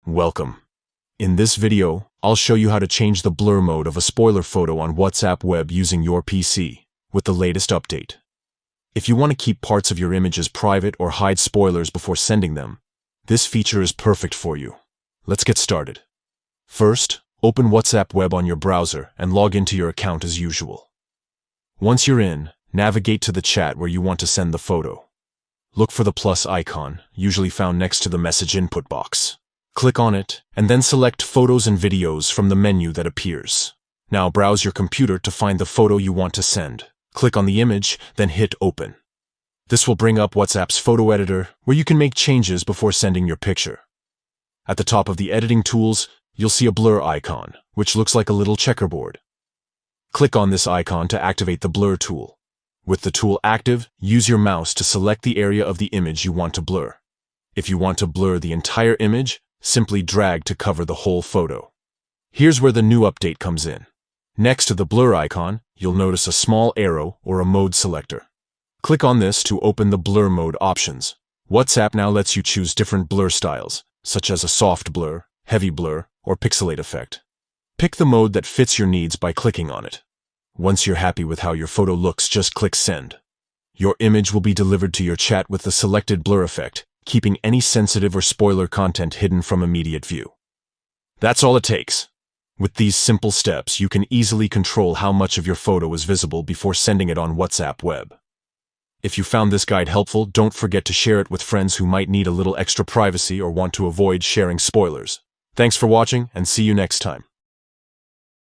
Welcome. In this video, I'll show you how to change the blur mode of a spoiler photo on WhatsApp web using your PC with the latest update. If you want to keep parts of your images private or hide spoilers before sending them, this feature is perfect for you. Let's get started. First, open WhatsApp web on your browser and log into your account as usual. Once you're in, navigate to the chat where you want to send the photo. Look for the plus icon, usually found next to the message input box. Click on it, and then select Photos and Videos from the menu that appears. Now browse your computer to find the photo you want to send. Click on the image, then hit Open. This will bring up WhatsApp's photo editor, where you can make changes before sending your picture. At the top of the editing tools, you'll see a blur icon, which looks like a little checkerboard. Click on this icon to activate the blur tool. With the tool active, use your mouse to select the area of the image you want to blur. If you want to blur the entire image, simply drag to cover the whole photo. Here's where the new update comes in. Next to the blur icon, you'll notice a small arrow or a mode selector. Click on this to open the blur mode options. WhatsApp now lets you choose different blur styles, such as a soft blur, heavy blur, or pixelate effect. Pick the mode that fits your needs by clicking on it. Once you're happy with how your photo looks, just click Send. Your image will be delivered to your chat with the selected blur effect, keeping any sensitive or spoiler content hidden from immediate view. That's all it takes. With these simple steps, you can easily control how much of your photo is visible before sending it on WhatsApp web. If you found this guide helpful, don't forget to share it with friends who might need a little extra privacy or want to avoid sharing spoilers. Thanks for watching, and see you next time.